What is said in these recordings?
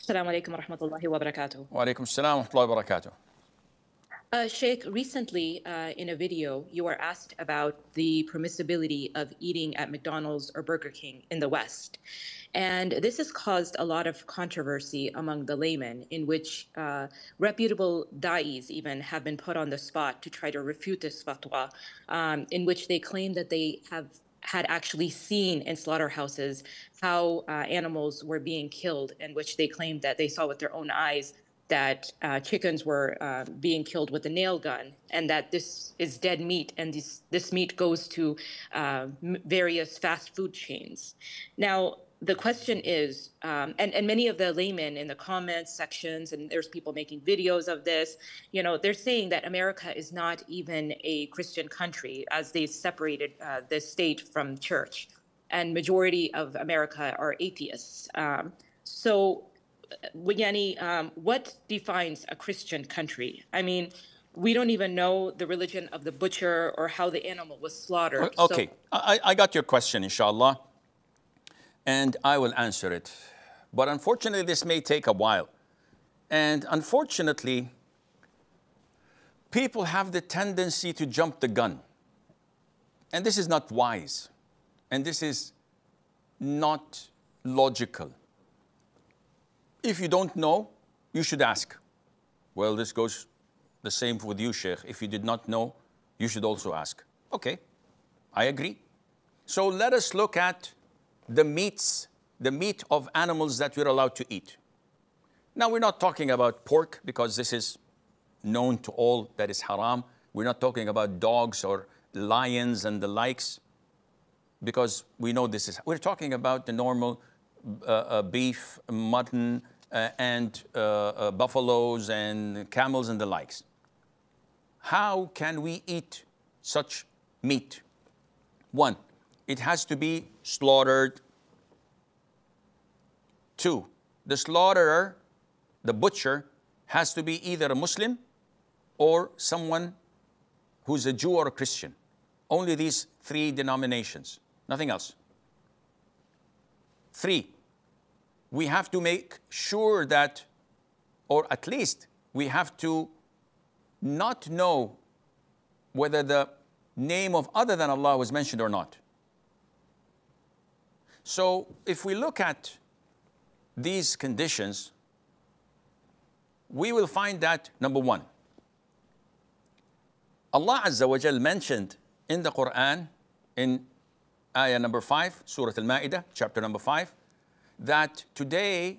Assalamu alaikum wa rahmatullahi wa barakatuh. Wa alaikum assalam wa rahmatullahi wa barakatuh. Sheikh, recently in a video, you were asked about the permissibility of eating at McDonald's or Burger King in the West. And this has caused a lot of controversy among the laymen, in which reputable da'is even have been put on the spot to try to refute this fatwa, in which they claim that they have had actually seen in slaughterhouses how animals were being killed, in which they claimed that they saw with their own eyes that chickens were being killed with a nail gun, and that this is dead meat, and this meat goes to various fast food chains. Now, the question is, and many of the laymen in the comments sections, and there's people making videos of this, they're saying that America is not even a Christian country, as they separated the state from church, and majority of America are atheists. So, Yani, what defines a Christian country? I mean, we don't even know the religion of the butcher or how the animal was slaughtered. Okay, So, I got your question, inshallah, and I will answer it. But unfortunately, this may take a while. And unfortunately, people have the tendency to jump the gun. And this is not wise. And this is not logical. If you don't know, you should ask. Well, this goes the same with you, Sheikh. If you did not know, you should also ask. Okay, I agree. So let us look at the meat of animals that we're allowed to eat. Now, we're not talking about pork because this is known to all that is haram. We're not talking about dogs or lions and the likes because we know this is. We're talking about the normal beef, mutton, and buffaloes and camels and the likes. How can we eat such meat? One, it has to be slaughtered. Two, the slaughterer, the butcher, has to be either a Muslim or someone who's a Jew or a Christian. Only these three denominations, nothing else. Three, we have to make sure that, or at least we have to not know whether the name of other than Allah was mentioned or not. So if we look at these conditions, we will find that, number one, Allah Azza wa Jal mentioned in the Quran, in ayah number 5, Surah Al-Ma'idah, chapter number 5, that today,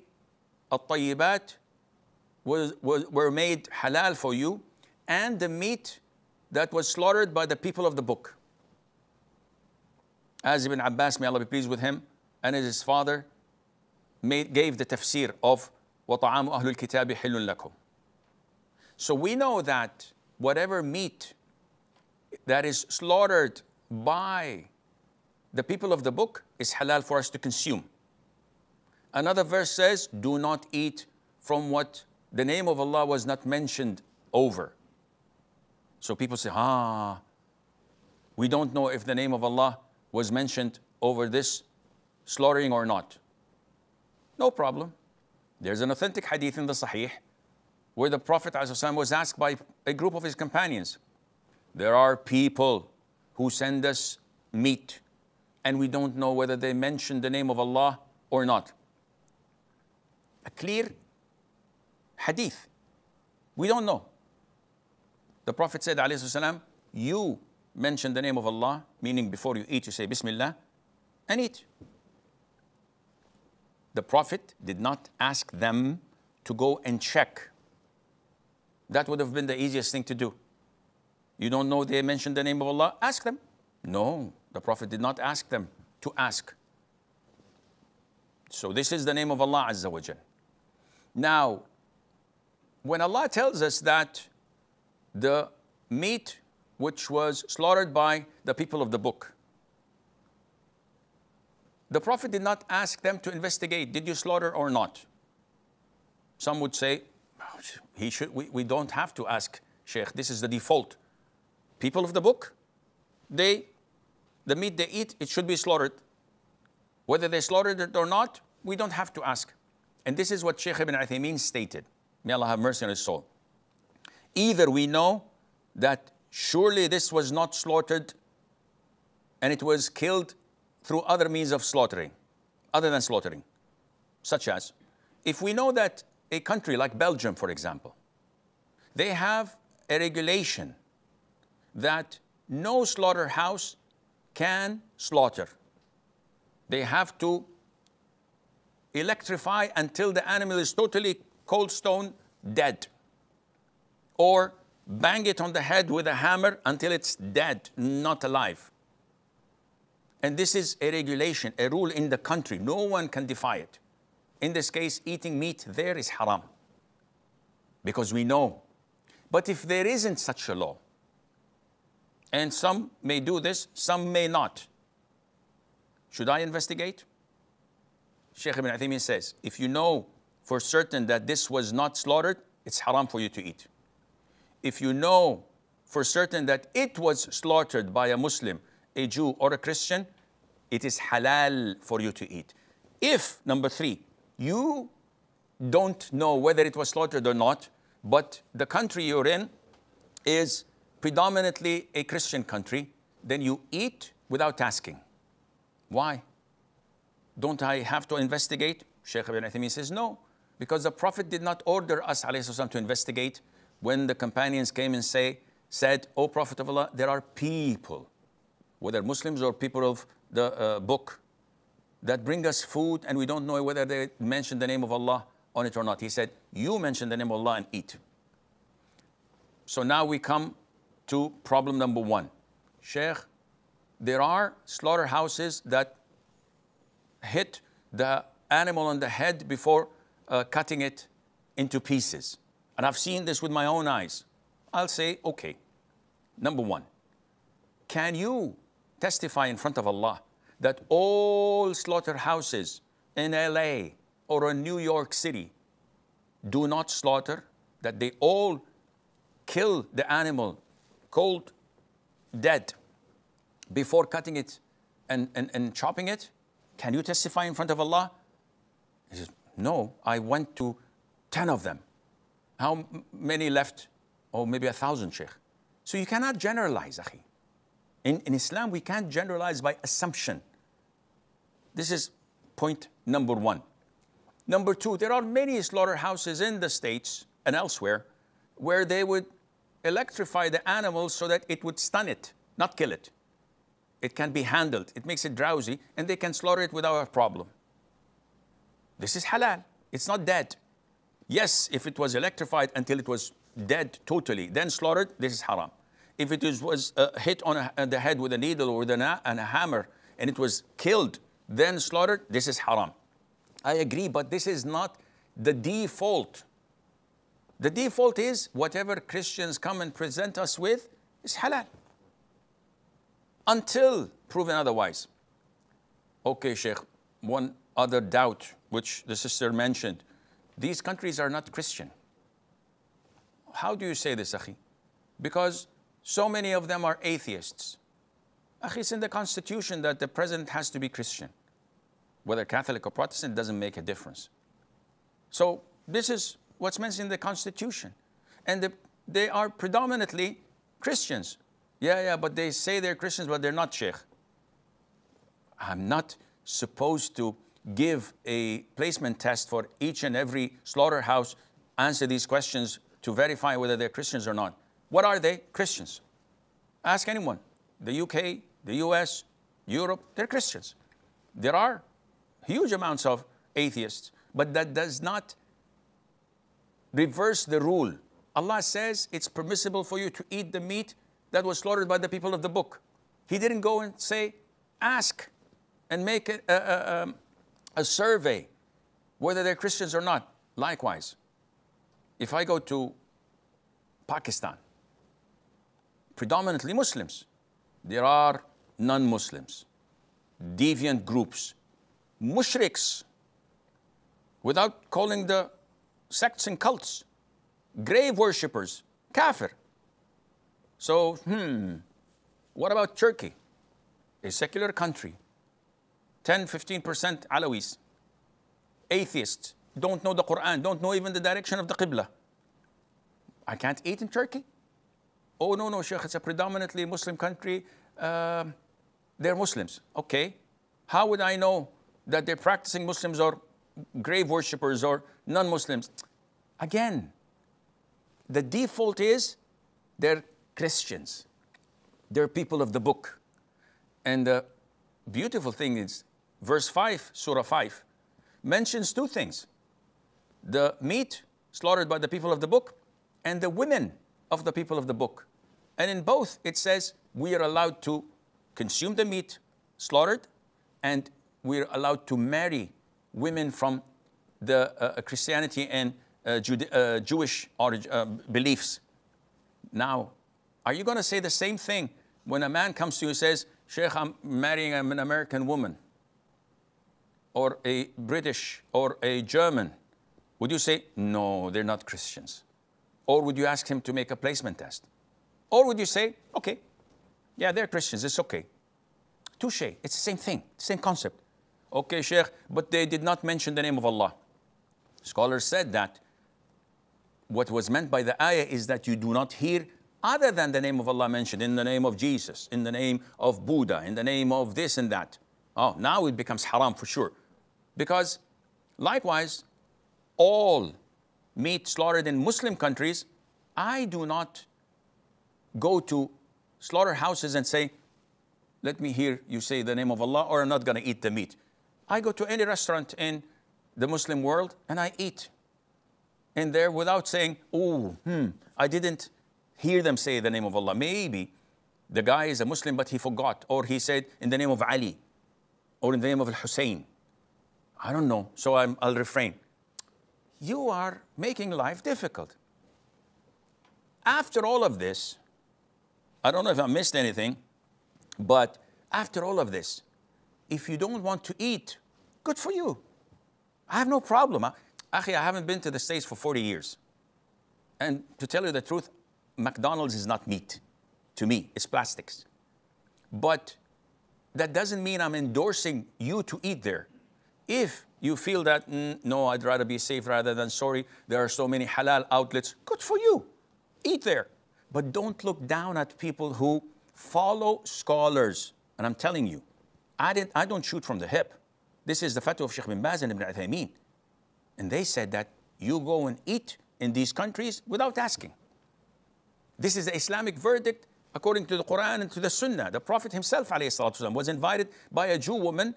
at-tayyibat were made halal for you, and the meat that was slaughtered by the people of the book. As Ibn Abbas, may Allah be pleased with him, and his father gave the tafsir of وَطَعَامُ أَهْلُ الْكِتَابِ حِلٌّ لَكُمْ. So we know that whatever meat that is slaughtered by the people of the book is halal for us to consume. Another verse says, do not eat from what the name of Allah was not mentioned over. So people say, we don't know if the name of Allah was mentioned over this slaughtering or not. No problem. There's an authentic hadith in the Sahih where the Prophet ﷺ was asked by a group of his companions, there are people who send us meat and we don't know whether they mentioned the name of Allah or not. A clear hadith. We don't know. The Prophet said, ﷺ, you mention the name of Allah, meaning before you eat, you say Bismillah, and eat. The Prophet did not ask them to go and check. That would have been the easiest thing to do. You don't know they mentioned the name of Allah? Ask them. No, the Prophet did not ask them to ask. So this is the name of Allah Azza wa Jal. Now, when Allah tells us that the meat which was slaughtered by the people of the book, the Prophet did not ask them to investigate, did you slaughter or not? Some would say, we don't have to ask, Sheikh, this is the default. People of the book, the meat they eat, it should be slaughtered. Whether they slaughtered it or not, we don't have to ask. And this is what Sheikh Ibn Uthaymeen stated. May Allah have mercy on his soul. Either we know that surely this was not slaughtered and it was killed through other means of slaughtering, other than slaughtering, such as, if we know that a country like Belgium, for example, they have a regulation that no slaughterhouse can slaughter. They have to electrify until the animal is totally cold stone dead, or bang it on the head with a hammer until it's dead, not alive. And this is a regulation, a rule in the country. No one can defy it. In this case, eating meat there is haram, because we know. But if there isn't such a law, and some may do this, some may not, should I investigate? Sheikh Ibn Uthaymeen says, if you know for certain that this was not slaughtered, it's haram for you to eat. If you know for certain that it was slaughtered by a Muslim, a Jew, or a Christian, it is halal for you to eat. If, number three, you don't know whether it was slaughtered or not, but the country you're in is predominantly a Christian country, then you eat without asking. Why? Don't I have to investigate? Sheikh Ibn Uthaymeen says no, because the Prophet did not order us ﷺ to investigate when the companions came and said, O Prophet of Allah, there are people, whether Muslims or people of the book, that bring us food and we don't know whether they mention the name of Allah on it or not. He said, you mention the name of Allah and eat. So now we come to problem number one. Sheikh, there are slaughterhouses that hit the animal on the head before cutting it into pieces. And I've seen this with my own eyes. I'll say, okay, number one, can you testify in front of Allah that all slaughterhouses in LA or in New York City do not slaughter, that they all kill the animal cold, dead, before cutting it and chopping it? Can you testify in front of Allah? He says, no, I went to 10 of them. How many left? Oh, maybe 1,000, Sheikh. So you cannot generalize, akhi. In Islam, we can't generalize by assumption. This is point number one. Number two, there are many slaughterhouses in the States and elsewhere where they would electrify the animal so that it would stun it, not kill it. It can be handled. It makes it drowsy, and they can slaughter it without a problem. This is halal. It's not dead. Yes, if it was electrified until it was dead totally, then slaughtered, this is haram. If it was hit on the head with a needle or with a hammer and it was killed, then slaughtered, this is haram. I agree, but this is not the default. The default is whatever Christians come and present us with is halal, until proven otherwise. Okay, Sheikh, one other doubt which the sister mentioned. These countries are not Christian. How do you say this, akhi? Because so many of them are atheists. Akhi, it's in the constitution that the president has to be Christian. Whether Catholic or Protestant doesn't make a difference. So this is what's mentioned in the constitution. And they are predominantly Christians. Yeah, but they say they're Christians, but they're not, Sheikh. I'm not supposed to give a placement test for each and every slaughterhouse, answer these questions to verify whether they're Christians or not. What are they? Christians. Ask anyone. The UK, the US, Europe, they're Christians. There are huge amounts of atheists, but that does not reverse the rule. Allah says it's permissible for you to eat the meat that was slaughtered by the people of the book. He didn't go and say, ask and make a survey whether they're Christians or not. Likewise, if I go to Pakistan, predominantly Muslims, there are non-Muslims, deviant groups, mushriks, without calling the sects and cults, grave worshippers, kafir. So, what about Turkey? A secular country, 10, 15% Alawis, atheists, don't know the Quran, don't know even the direction of the Qibla. I can't eat in Turkey? Oh, no, no, Sheikh, it's a predominantly Muslim country. They're Muslims. Okay. How would I know that they're practicing Muslims or grave worshippers or non-Muslims? Again, the default is they're Christians. They're people of the book. And the beautiful thing is, verse 5, Surah 5, mentions two things. The meat slaughtered by the people of the book and the women of the people of the book. And in both, it says we are allowed to consume the meat slaughtered, and we're allowed to marry women from the Christianity and Jewish beliefs. Now, are you going to say the same thing when a man comes to you and says, Sheikh, I'm marrying an American woman, or a British, or a German? Would you say, no, they're not Christians? Or would you ask him to make a placement test? Or would you say, okay, yeah, they're Christians, it's okay. Touche, it's the same thing, same concept. Okay, Sheikh, but they did not mention the name of Allah. Scholars said that what was meant by the ayah is that you do not hear other than the name of Allah mentioned, in the name of Jesus, in the name of Buddha, in the name of this and that. Oh, now it becomes haram for sure. Because likewise, all meat slaughtered in Muslim countries, I do not go to slaughterhouses and say, let me hear you say the name of Allah, or I'm not going to eat the meat. I go to any restaurant in the Muslim world and I eat in there without saying, oh, I didn't hear them say the name of Allah. Maybe the guy is a Muslim, but he forgot, or he said in the name of Ali, or in the name of Al-Hussein. I don't know, so I'll refrain. You are making life difficult. After all of this, I don't know if I missed anything, but after all of this, if you don't want to eat, good for you. I have no problem. Akhi, I haven't been to the States for 40 years. And to tell you the truth, McDonald's is not meat. To me, it's plastics. But that doesn't mean I'm endorsing you to eat there. If you feel that, no, I'd rather be safe rather than sorry, there are so many halal outlets, good for you. Eat there. But don't look down at people who follow scholars. And I'm telling you, I don't shoot from the hip. This is the fatwa of Sheikh bin Baz and Ibn Uthaymeen. And they said that you go and eat in these countries without asking. This is the Islamic verdict according to the Quran and to the Sunnah. The Prophet himself ﷺ was invited by a Jew woman,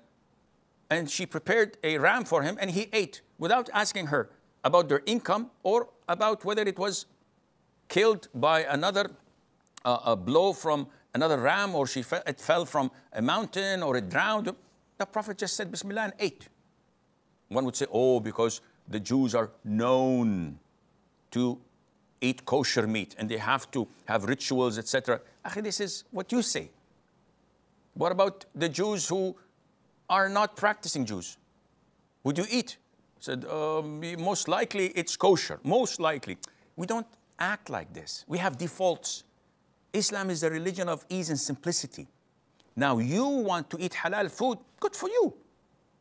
and she prepared a ram for him, and he ate without asking her about their income or about whether it was killed by another a blow from another ram, or it fell from a mountain, or it drowned. The Prophet just said Bismillah and ate. One would say, oh, because the Jews are known to eat kosher meat and they have to have rituals, etc. Akhi, this is what you say. What about the Jews who are not practicing Jews? Would you eat? Said, most likely it's kosher, most likely. We don't act like this. We have defaults. Islam is a religion of ease and simplicity. Now you want to eat halal food, good for you.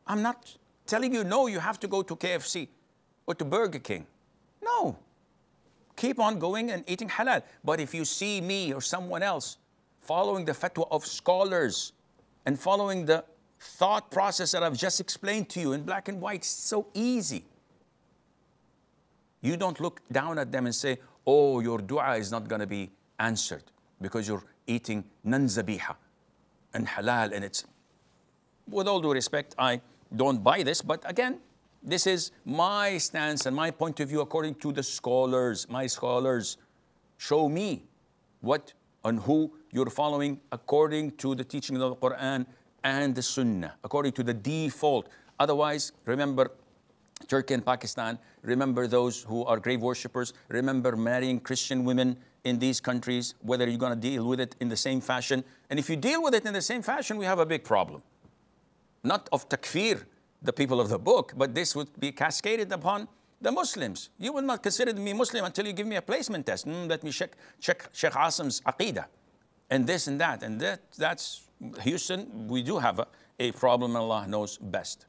I'm not telling you, no, you have to go to KFC or to Burger King. No. Keep on going and eating halal. But if you see me or someone else following the fatwa of scholars and following the thought process that I've just explained to you in black and white, it's so easy. You don't look down at them and say, oh, your dua is not going to be answered because you're eating non-zabiha and halal, and it's, with all due respect, I don't buy this, but again, this is my stance and my point of view according to the scholars. My scholars show me what and who you're following according to the teaching of the Quran and the Sunnah, according to the default. Otherwise, remember Turkey and Pakistan, remember those who are grave worshippers, remember marrying Christian women in these countries, whether you're going to deal with it in the same fashion. And if you deal with it in the same fashion, we have a big problem. Not of takfir, the people of the book, but this would be cascaded upon the Muslims. You will not consider me Muslim until you give me a placement test. Let me check Sheikh Asim's aqidah and this and that. And that's Houston, we do have a problem, and Allah knows best.